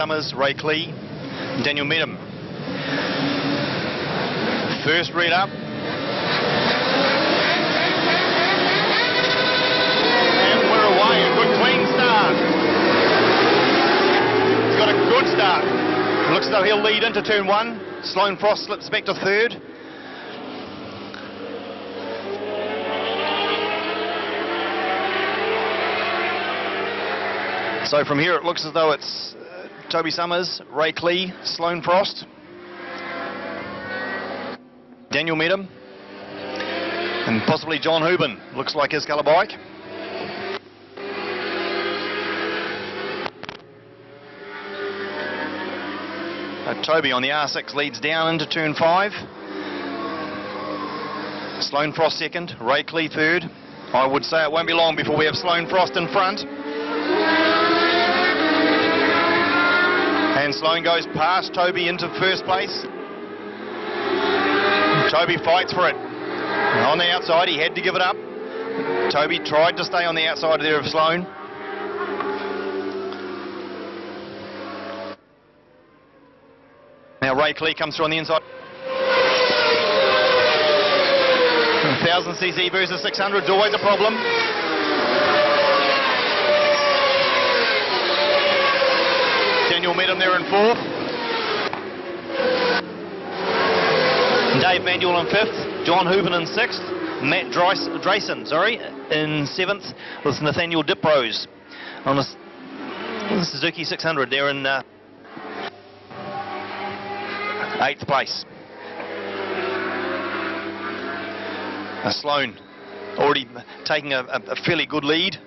Summers, Ray Clee, Daniel Medham. First read up. And we're away. A good clean start. He's got a good start. Looks as though he'll lead into turn one. Sloane Frost slips back to third. So from here it looks as though it's Toby Summers, Ray Clee, Sloane Frost, Daniel Medham, and possibly John Hooban. Looks like his colour bike. Toby on the R6 leads down into turn 5. Sloane Frost second, Ray Clee third. I would say it won't be long before we have Sloane Frost in front. And Sloane goes past Toby into first place. Toby fights for it. On the outside, he had to give it up. Toby tried to stay on the outside there of Sloane. Now Ray Clee comes through on the inside. 1000cc versus 600 is always a problem. Daniel Medham there in fourth. Dave Manuel in fifth. John Hooban in sixth. Matt Drayson, in seventh with Nathaniel Diprose on the Suzuki 600 there in eighth place. Sloane already taking a fairly good lead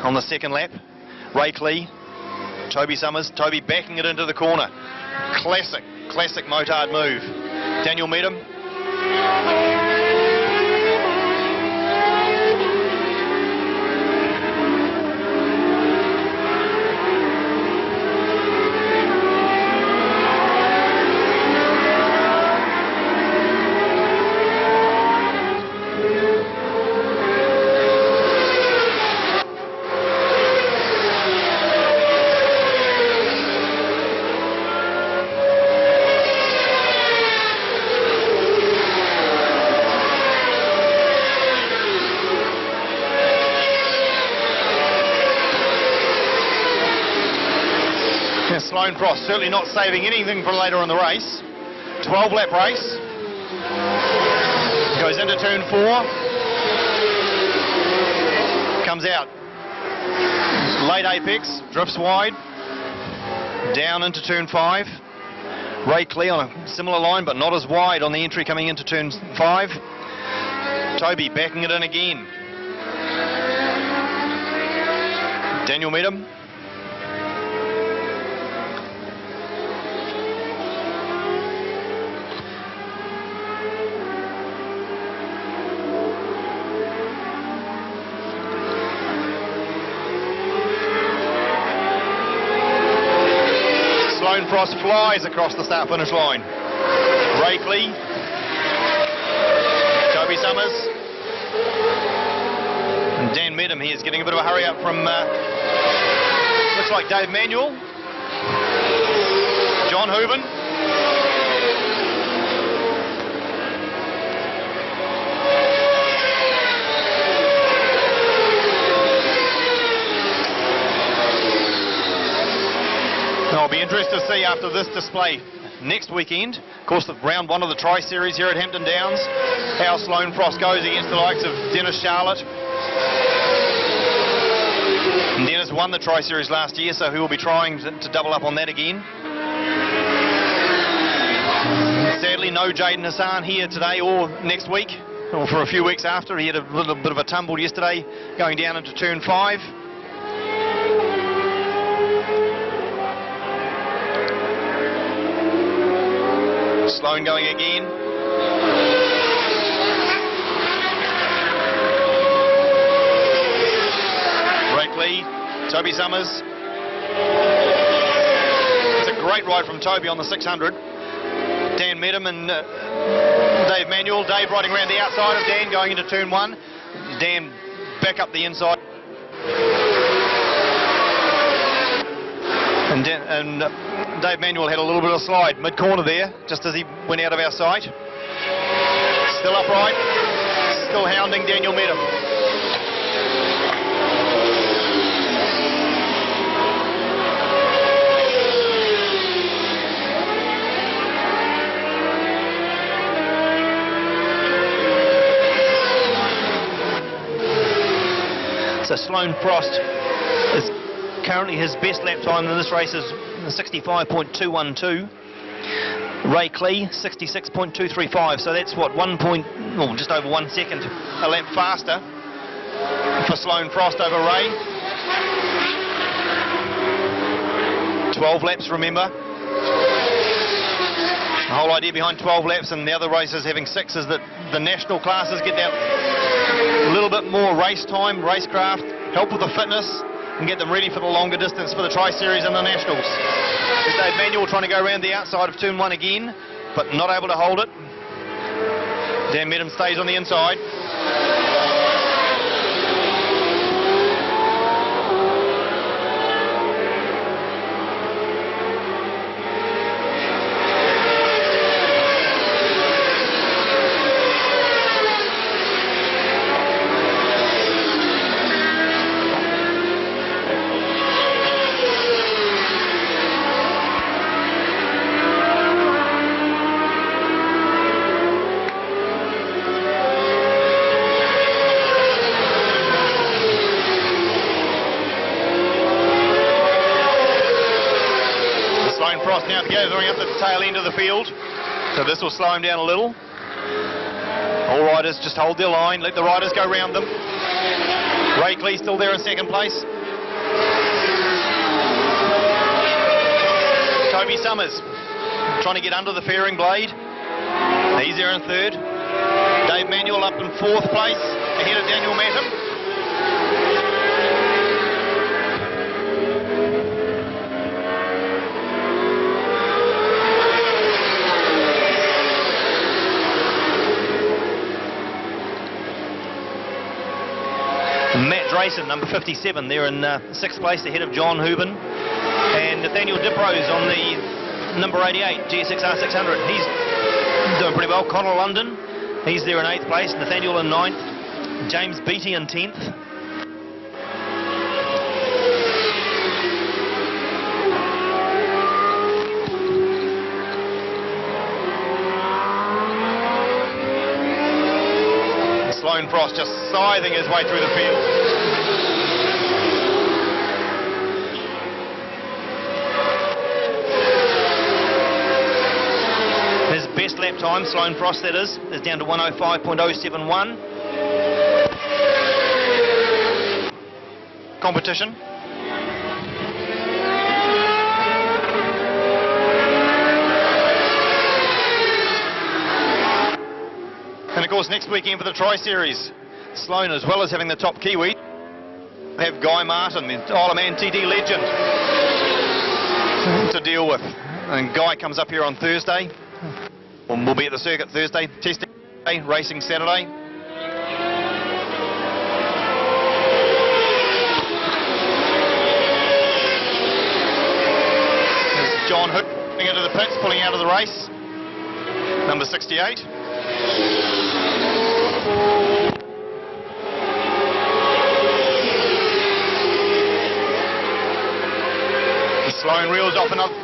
on the second lap. Ray Clee, Toby Summers, Toby backing it into the corner. Classic motard move. Daniel Medham. Sloane Frost certainly not saving anything for later in the race. 12-lap race. Goes into turn 4. Comes out. Late apex, drifts wide. Down into turn 5. Ray Clee on a similar line, but not as wide on the entry coming into turn 5. Toby backing it in again. Daniel Medham. Sloane Frost flies across the start-finish line. Ray Clee, Toby Summers, and Dan Medham here is getting a bit of a hurry up from, looks like Dave Manuel, John Hooban. I'll be interested to see after this display next weekend, of course the round 1 of the Tri-Series here at Hampton Downs, how Sloane Frost goes against the likes of Dennis Charlotte. And Dennis won the Tri-Series last year, so he will be trying to double up on that again. Sadly no Jaden Hassan here today or next week, or for a few weeks after. He had a little bit of a tumble yesterday going down into turn 5. Sloane going again. Ray Clee, Toby Summers. It's a great ride from Toby on the 600. Dan Medham and Dave Manuel. Dave riding around the outside of Dan going into turn 1. Dan back up the inside. And Dave Manuel had a little bit of slide mid-corner there, just as he went out of our sight. Still upright, still hounding Daniel Medham. So Sloane Frost is currently his best lap time in this race is 65.212. Ray Clee 66.235. So that's what just over 1 second a lap faster for Sloane Frost over Ray. 12 laps, remember. The whole idea behind 12 laps and the other races having 6 is that the national classes get that little bit more race time, racecraft, help with the fitness, and get them ready for the longer distance for the Tri-Series and the Nationals. There's Dave Manuel trying to go around the outside of turn 1 again, but not able to hold it. Dan Medham stays on the inside. Now gathering up the tail end of the field, so this will slow him down a little. All riders just hold their line, let the riders go round them. Ray Clee still there in second place. Toby Summers trying to get under the fairing blade. He's there in third. Dave Manuel up in fourth place, ahead of Daniel Medham. Matt Drayson, number 57, there in 6th place, ahead of John Hooban. And Nathaniel Diprose on the number 88, GSXR 600. He's doing pretty well. Connor London, he's there in 8th place. Nathaniel in 9th. James Beattie in 10th. Sloane Frost just scything his way through the field. His best lap time, Sloane Frost that is down to 105.071. Competition. And of course next weekend for the Tri-Series, Sloane, as well as having the top Kiwi, have Guy Martin, the Isle of Man TD legend, to deal with. And Guy comes up here on Thursday. We'll be at the circuit Thursday, testing day, racing Saturday. There's John Hood coming into the pits, pulling out of the race, number 68. Sloane reels off another.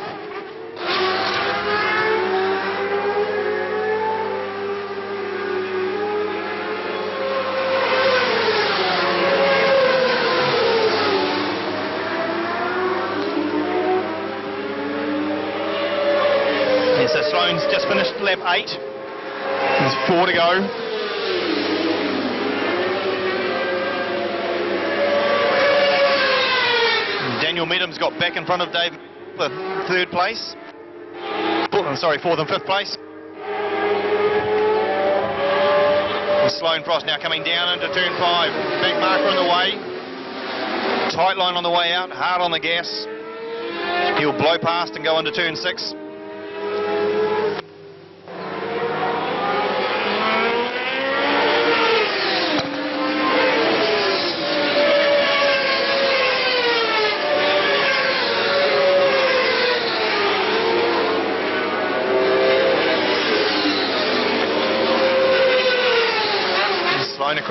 And so Sloane's just finished lap 8. There's 4 to go. Daniel Medham's got back in front of Dave for 3rd place. Sorry, 4th and 5th place. And Sloane Frost now coming down into turn 5. Back marker on the way. Tight line on the way out, hard on the gas. He'll blow past and go into turn 6.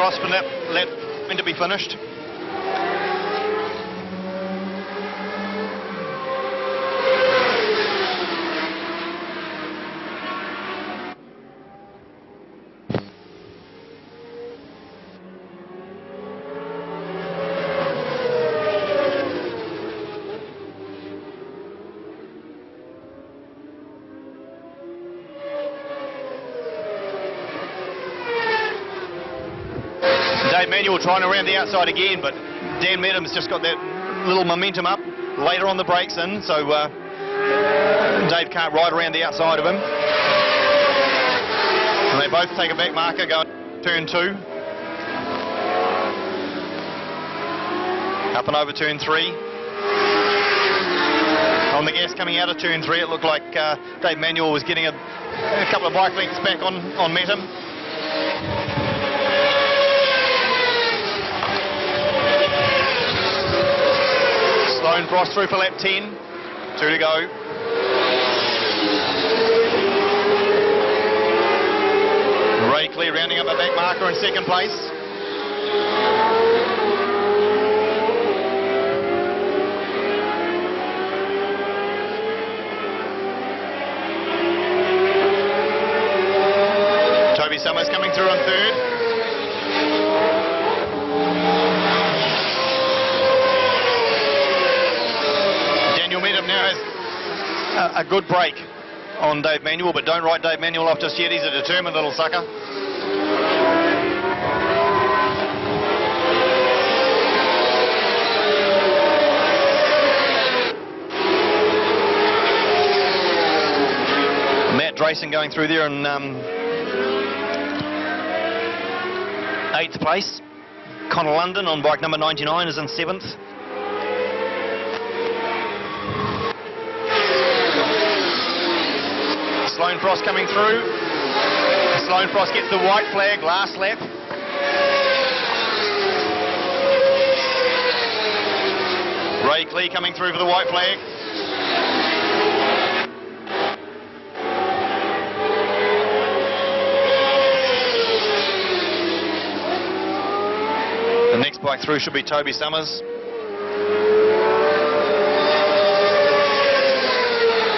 across for that to be finished. Dave Manuel trying around the outside again, but Dan Medham's just got that little momentum up later on the brakes in, so Dave can't ride around the outside of him. And they both take a back marker going turn 2. Up and over turn 3. On the gas coming out of turn 3, it looked like Dave Manuel was getting a couple of bike lengths back on Medham. Sloan Frost through for lap 10. 2 to go. Ray Clear rounding up a back marker in second place. Toby Summers coming through on third. Medham now has a good break on Dave Manuel, but don't write Dave Manuel off just yet. He's a determined little sucker. Matt Drayson going through there in 8th place. Connor London on bike number 99 is in 7th. Sloan Frost coming through. Sloan Frost gets the white flag last lap. Ray Clee coming through for the white flag. The next bike through should be Toby Summers.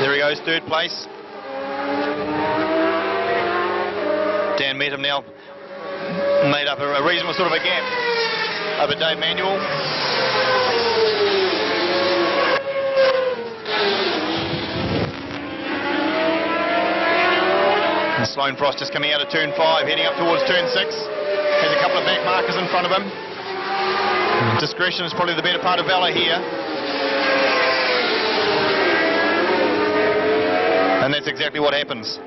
There he goes, 3rd place. Dan Medham now made up a reasonable sort of a gap over Dave Manuel. And Sloan Frost just coming out of turn 5, heading up towards turn 6. Has a couple of back markers in front of him. Discretion is probably the better part of valour here. And that's exactly what happens.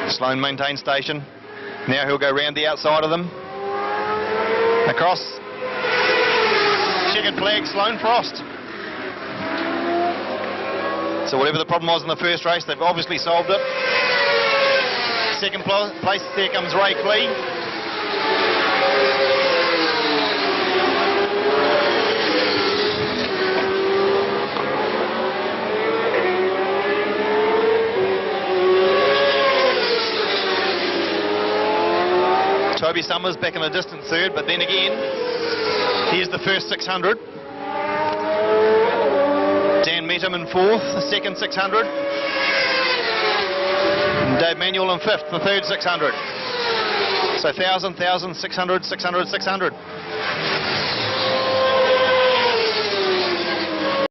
Sloan maintains station. Now he'll go round the outside of them. Across. Checkered flag, Sloan Frost. So whatever the problem was in the first race, they've obviously solved it. Second place, there comes Ray Clee. Toby Summers back in a distant 3rd, but then again, here's the first 600. Dan Medham in 4th, the second 600. And Dave Manuel in 5th, the third 600. So 1,000, 1,000, 600, 600, 600.